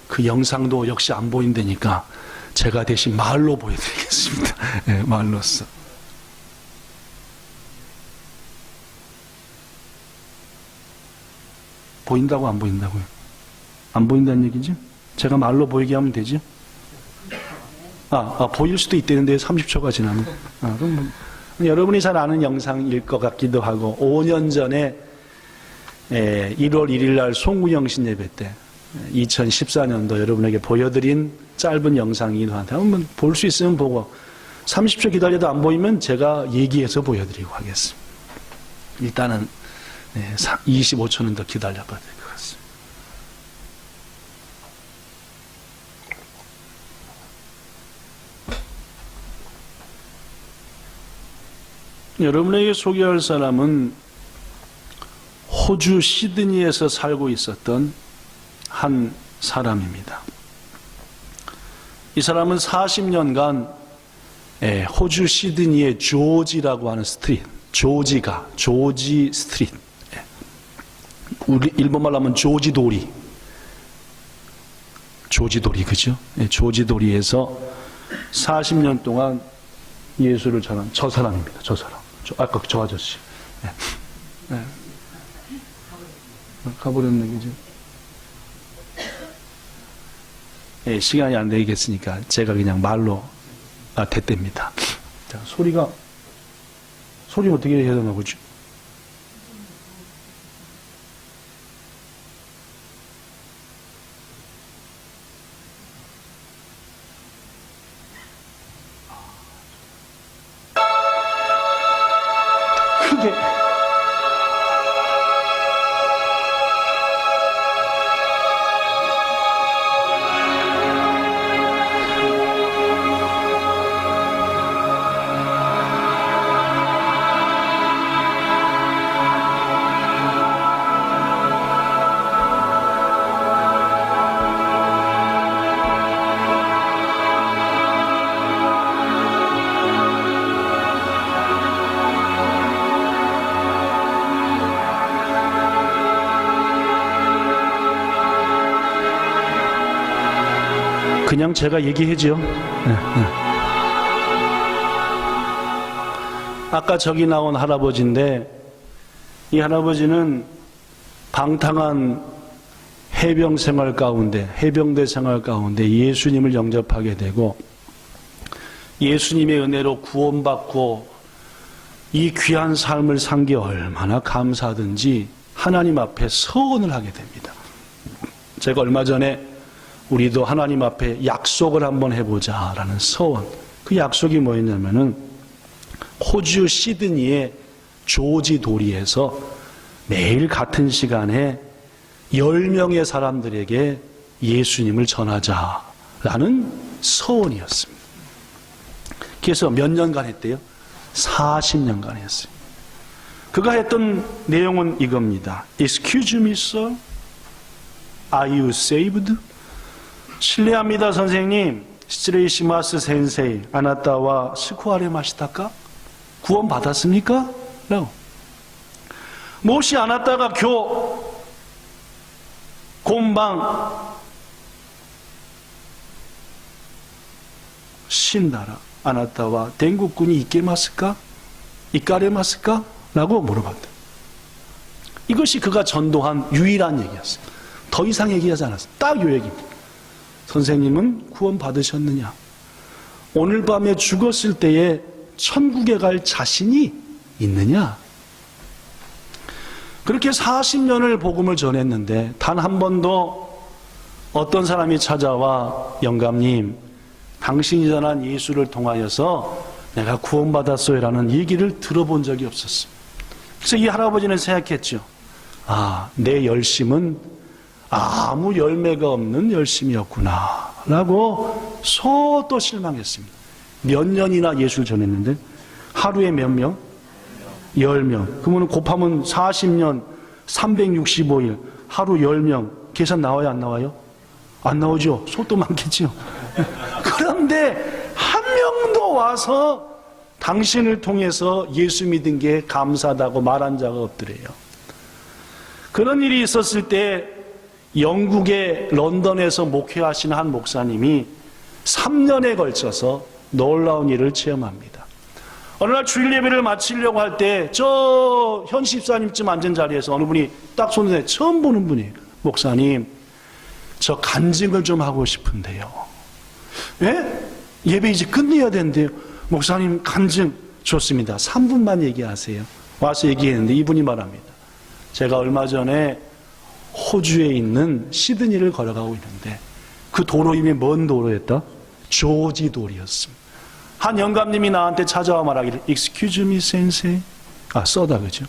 그 영상도 역시 안 보인다니까 제가 대신 말로 보여드리겠습니다. 네, 말로써. 보인다고 안 보인다고요? 안 보인다는 얘기죠? 제가 말로 보이게 하면 되죠? 보일 수도 있다는데 30초가 지나면. 그럼 여러분이 잘 아는 영상일 것 같기도 하고, 5년 전에 1월 1일 날 송구영신 예배 때 2014년도 여러분에게 보여드린 짧은 영상이기도 한데 한번 볼 수 있으면 보고, 30초 기다려도 안 보이면 제가 얘기해서 보여드리고 하겠습니다. 일단은 25초는 더 기다려봐야 될 것 같습니다. 여러분에게 소개할 사람은 호주 시드니에서 살고 있었던 한 사람입니다. 이 사람은 40년간 호주 시드니의 조지라고 하는 스트릿, 조지 스트릿, 우리 일본말로 하면 조지도리, 그죠? 조지도리에서 40년 동안 예수를 전한 저 사람입니다. 저 사람. 아까 저 아저씨. 가버렸네, 그죠? 시간이 안 되겠으니까 제가 그냥 말로 됐답니다. 자, 소리 어떻게 해야 되나 보죠? 크게. 그냥 제가 얘기해죠. 아까 저기 나온 할아버지인데, 이 할아버지는 방탕한 해병대 생활 가운데 예수님을 영접하게 되고, 예수님의 은혜로 구원받고 이 귀한 삶을 산 게 얼마나 감사하든지 하나님 앞에 서원을 하게 됩니다. 제가 얼마 전에 우리도 하나님 앞에 약속을 한번 해보자라는 서원, 그 약속이 뭐였냐면은 호주 시드니의 조지도리에서 매일 같은 시간에 10명의 사람들에게 예수님을 전하자라는 서원이었습니다. 그래서 몇 년간 했대요? 40년간 했어요. 그가 했던 내용은 이겁니다. Excuse me, sir. Are you saved? 실례합니다, 선생님. 시츠레이시마스 센세이 아나타와 스쿠아레 마시타까? 구원 받았습니까? 라고. 모시 아나타가 곤방 신나라 아나타와 댕국군이 있게마스까? 이까레마스까? 라고 물어봤다. 이것이 그가 전도한 유일한 얘기였어요. 더 이상 얘기하지 않았어요. 딱 이 얘기입니다. 선생님은 구원 받으셨느냐? 오늘 밤에 죽었을 때에 천국에 갈 자신이 있느냐? 그렇게 40년을 복음을 전했는데 단 한 번도 어떤 사람이 찾아와 영감님, 당신이 전한 예수를 통하여서 내가 구원받았어요 라는 얘기를 들어본 적이 없었어요. 그래서 이 할아버지는 생각했죠. 내 열심은 아무 열매가 없는 열심이었구나 라고 또 실망했습니다. 몇 년이나 예수를 전했는데 하루에 몇 명? 10명. 그러면 곱하면 40년 365일 하루 10명 계산 나와요 안 나와요? 안 나오죠. 소도 많겠죠. 그런데 한 명도 와서 당신을 통해서 예수 믿은 게 감사하다고 말한 자가 없더래요. 그런 일이 있었을 때 영국의 런던에서 목회하시는 한 목사님이 3년에 걸쳐서 놀라운 일을 체험합니다. 어느 날 주일 예배를 마치려고 할 때 저 현 집사님쯤 앉은 자리에서 어느 분이 딱 손을 처음 보는 분이에요. 목사님, 저 간증을 좀 하고 싶은데요. 예? 예배 이제 끝내야 되는데요. 목사님 간증 좋습니다. 3분만 얘기하세요. 와서 얘기했는데 이분이 말합니다. 제가 얼마 전에 호주에 있는 시드니를 걸어가고 있는데 그 도로 이름이 뭔 도로였다? 조지 도리였습니다. 한 영감님이 나한테 찾아와 말하기를 Excuse me, sensei. 써다 그죠?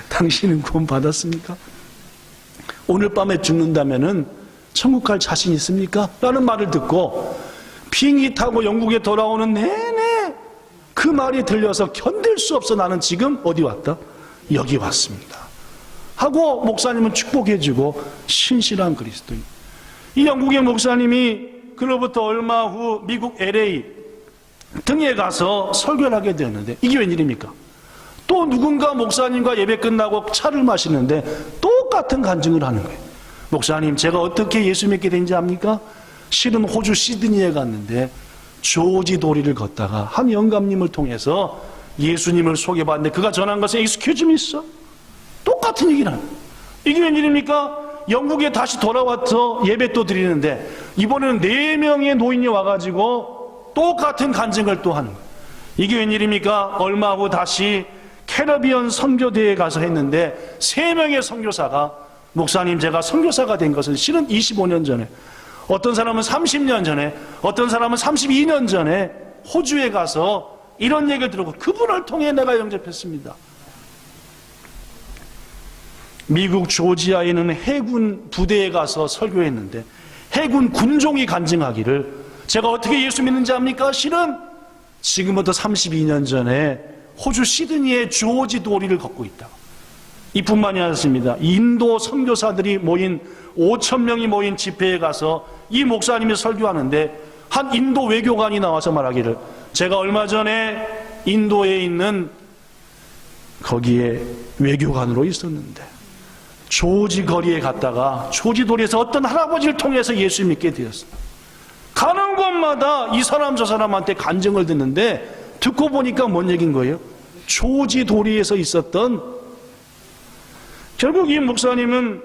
당신은 구원 받았습니까? 오늘 밤에 죽는다면은 천국 갈 자신 있습니까? 라는 말을 듣고 비행기 타고 영국에 돌아오는 내내 그 말이 들려서 견딜 수 없어 나는 지금 어디 왔다? 여기 왔습니다. 하고 목사님은 축복해주고 신실한 그리스도인. 이 영국의 목사님이 그로부터 얼마 후 미국 LA 등에 가서 설교를 하게 되었는데 이게 웬일입니까? 또 누군가 목사님과 예배 끝나고 차를 마시는데 똑같은 간증을 하는 거예요. 목사님, 제가 어떻게 예수 믿게 된지 압니까? 실은 호주 시드니에 갔는데 조지 도리를 걷다가 한 영감님을 통해서 예수님을 소개받는데 그가 전한 것은 Excuse me, sir. 똑같은 얘기를 하는 거예요. 이게 웬일입니까? 영국에 다시 돌아와서 예배 또 드리는데 이번에는 4명의 노인이 와가지고 똑같은 간증을 또 하는 거예요. 이게 웬일입니까? 얼마 후 다시 캐러비언 선교대회에 가서 했는데 3명의 선교사가 목사님, 제가 선교사가 된 것은 실은 25년 전에, 어떤 사람은 30년 전에, 어떤 사람은 32년 전에 호주에 가서 이런 얘기를 들었고 그분을 통해 내가 영접했습니다. 미국 조지아에 있는 해군 부대에 가서 설교했는데 해군 군종이 간증하기를 제가 어떻게 예수 믿는지 압니까? 실은 지금부터 32년 전에 호주 시드니의 조지 도리를 걷고 있다. 이뿐만이 아니었습니다. 인도 선교사들이 모인 5,000명이 모인 집회에 가서 이 목사님이 설교하는데 한 인도 외교관이 나와서 말하기를 제가 얼마 전에 인도에 있는 거기에 외교관으로 있었는데 조지 거리에 갔다가 조지 도리에서 어떤 할아버지를 통해서 예수 믿게 되었습니다. 가는 곳마다 이 사람 저 사람한테 간증을 듣는데 듣고 보니까 뭔 얘기인 거예요? 조지 도리에서 있었던, 결국 이 목사님은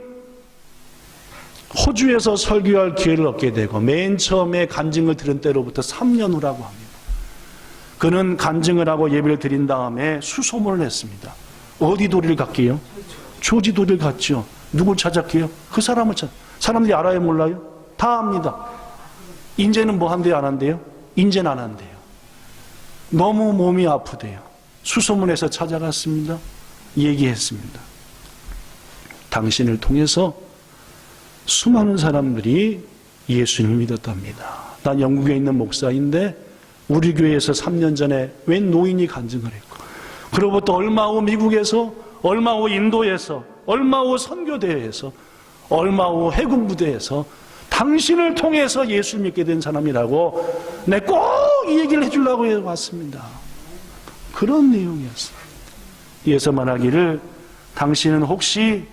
호주에서 설교할 기회를 얻게 되고 맨 처음에 간증을 들은 때로부터 3년 후라고 합니다. 그는 간증을 하고 예배를 드린 다음에 수소문을 했습니다. 어디 도리를 갈게요? 조지 도리를 갔죠. 누굴 찾았게요? 그 사람을 사람들이 알아요, 몰라요? 다 압니다. 인제는 뭐 한대요, 안 한대요? 인제는 안 한대요. 너무 몸이 아프대요. 수소문해서 찾아갔습니다. 얘기했습니다. 당신을 통해서 수많은 사람들이 예수님을 믿었답니다. 난 영국에 있는 목사인데 우리 교회에서 3년 전에 웬 노인이 간증을 했고 그로부터 얼마 후 미국에서, 얼마 후 인도에서, 얼마 후 선교대회에서, 얼마 후 해군부대에서 당신을 통해서 예수를 믿게 된 사람이라고 내 꼭 이 얘기를 해주려고 해왔습니다. 그런 내용이었어요. 이어서 말하기를 당신은 혹시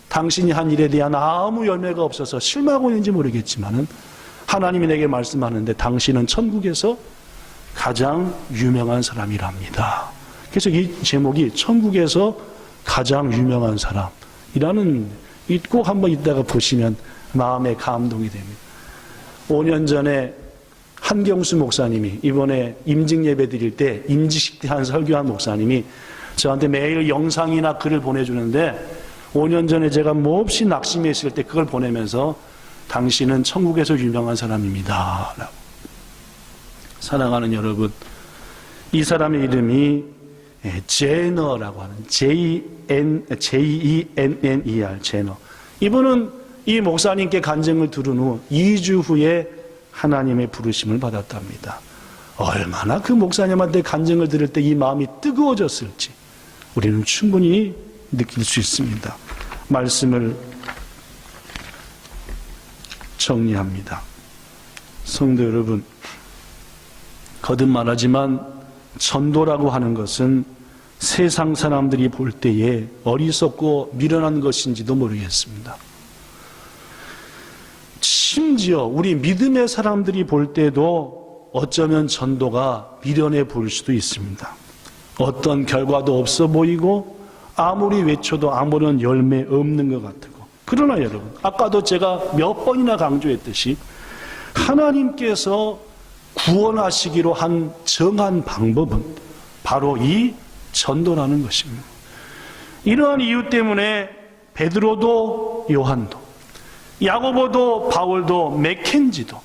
당신이 한 일에 대한 아무 열매가 없어서 실망하고 있는지 모르겠지만은 하나님이 내게 말씀하는데 당신은 천국에서 가장 유명한 사람이랍니다. 그래서 이 제목이 천국에서 가장 유명한 사람이라는, 꼭 한번 이따가 보시면 마음에 감동이 됩니다. 5년 전에 한경수 목사님이 이번에 임직 예배 드릴 때 임직식 때 한 설교한 목사님이 저한테 매일 영상이나 글을 보내주는데 5년 전에 제가 몹시 낙심해 있을 때 그걸 보내면서 당신은 천국에서 유명한 사람입니다 라고. 사랑하는 여러분, 이 사람의 이름이 제너라고 하는 J-E-N-N-E-R 제너. 이분은 이 목사님께 간증을 들은 후 2주 후에 하나님의 부르심을 받았답니다. 얼마나 그 목사님한테 간증을 들을 때 이 마음이 뜨거워졌을지 우리는 충분히 느낄 수 있습니다. 말씀을 정리합니다. 성도 여러분, 거듭 말하지만 전도라고 하는 것은 세상 사람들이 볼 때에 어리석고 미련한 것인지도 모르겠습니다. 심지어 우리 믿음의 사람들이 볼 때도 어쩌면 전도가 미련해 보일 수도 있습니다. 어떤 결과도 없어 보이고 아무리 외쳐도 아무런 열매 없는 것 같고. 그러나 여러분, 아까도 제가 몇 번이나 강조했듯이 하나님께서 구원하시기로 한 정한 방법은 바로 이 전도라는 것입니다. 이러한 이유 때문에 베드로도 요한도 야고보도 바울도 맥켄지도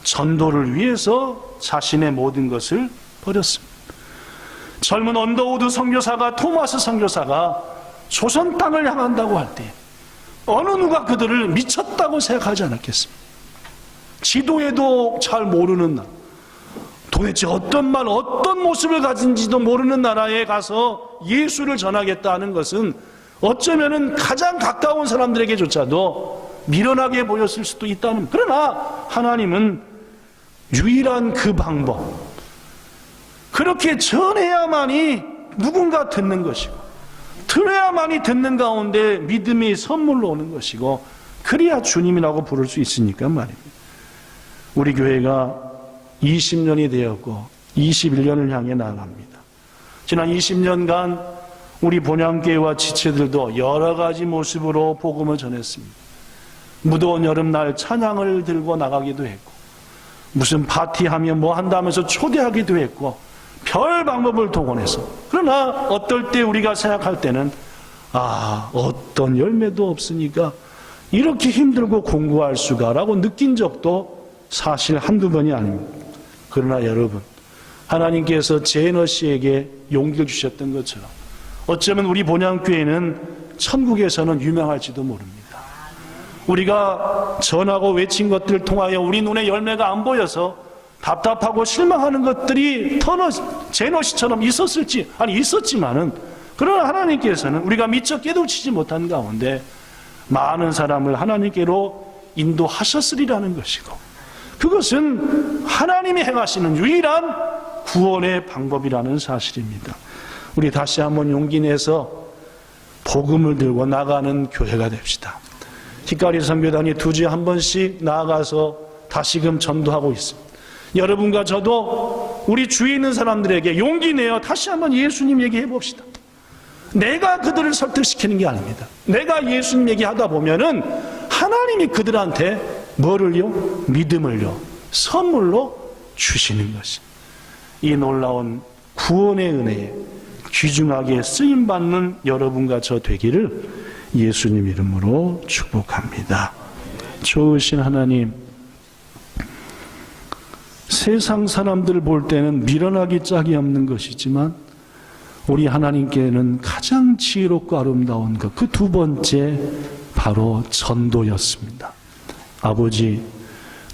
전도를 위해서 자신의 모든 것을 버렸습니다. 젊은 언더우드 선교사가 토마스 선교사가 조선 땅을 향한다고 할 때 어느 누가 그들을 미쳤다고 생각하지 않았겠습니까? 지도에도 잘 모르는 나라, 도대체 어떤 말 어떤 모습을 가진지도 모르는 나라에 가서 예수를 전하겠다는 것은 어쩌면 가장 가까운 사람들에게조차도 미련하게 보였을 수도 있다는. 그러나 하나님은 유일한 그 방법, 그렇게 전해야만이 누군가 듣는 것이고 들어야만이 듣는 가운데 믿음이 선물로 오는 것이고 그래야 주님이라고 부를 수 있으니까 말입니다. 우리 교회가 20년이 되었고 21년을 향해 나아갑니다. 지난 20년간 우리 본향교회와 지체들도 여러 가지 모습으로 복음을 전했습니다. 무더운 여름날 찬양을 들고 나가기도 했고 무슨 파티하면 뭐 한다면서 초대하기도 했고 별 방법을 동원해서. 그러나 어떨 때 우리가 생각할 때는 어떤 열매도 없으니까 이렇게 힘들고 공부할 수가 라고 느낀 적도 사실 한두 번이 아닙니다. 그러나 여러분, 하나님께서 제너 씨에게 용기를 주셨던 것처럼 어쩌면 우리 본향교회는 천국에서는 유명할지도 모릅니다. 우리가 전하고 외친 것들을 통하여 우리 눈에 열매가 안 보여서 답답하고 실망하는 것들이 제너 씨처럼 있었을지, 있었지만은, 그러나 하나님께서는 우리가 미처 깨우치지 못한 가운데 많은 사람을 하나님께로 인도하셨으리라는 것이고, 그것은 하나님이 행하시는 유일한 구원의 방법이라는 사실입니다. 우리 다시 한번 용기 내서 복음을 들고 나가는 교회가 됩시다. 히카리 선교단이 2주에 한 번씩 나아가서 다시금 전도하고 있습니다. 여러분과 저도 우리 주위에 있는 사람들에게 용기 내어 다시 한번 예수님 얘기해 봅시다. 내가 그들을 설득시키는 게 아닙니다. 내가 예수님 얘기하다 보면은 하나님이 그들한테 뭐를요? 믿음을요, 선물로 주시는 것이. 이 놀라운 구원의 은혜에 귀중하게 쓰임받는 여러분과 저 되기를 예수님 이름으로 축복합니다. 좋으신 하나님, 세상 사람들 볼 때는 미련하기 짝이 없는 것이지만 우리 하나님께는 가장 지혜롭고 아름다운 것, 그 두 번째 바로 전도였습니다. 아버지,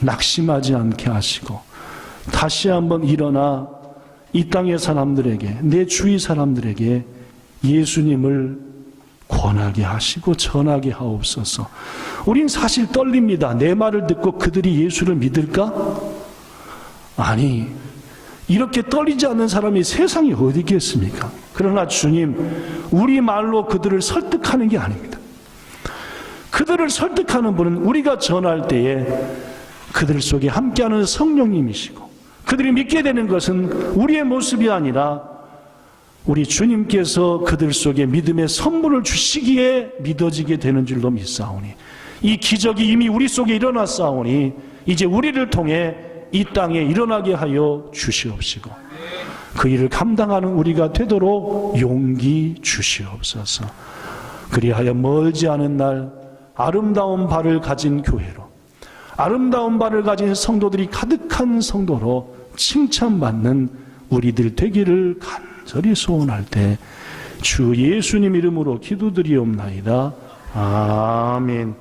낙심하지 않게 하시고 다시 한번 일어나 이 땅의 사람들에게, 내 주위 사람들에게 예수님을 권하게 하시고 전하게 하옵소서. 우린 사실 떨립니다. 내 말을 듣고 그들이 예수를 믿을까? 아니, 이렇게 떨리지 않는 사람이 세상에 어디 있겠습니까? 그러나 주님, 우리 말로 그들을 설득하는 게 아닙니다. 그들을 설득하는 분은 우리가 전할 때에 그들 속에 함께하는 성령님이시고, 그들이 믿게 되는 것은 우리의 모습이 아니라 우리 주님께서 그들 속에 믿음의 선물을 주시기에 믿어지게 되는 줄로 믿사오니, 이 기적이 이미 우리 속에 일어났사오니 이제 우리를 통해 이 땅에 일어나게 하여 주시옵시고, 그 일을 감당하는 우리가 되도록 용기 주시옵소서. 그리하여 멀지 않은 날 아름다운 발을 가진 교회로, 아름다운 발을 가진 성도들이 가득한 성도로 칭찬받는 우리들 되기를 간절히 소원할 때 주 예수님 이름으로 기도드리옵나이다. 아멘.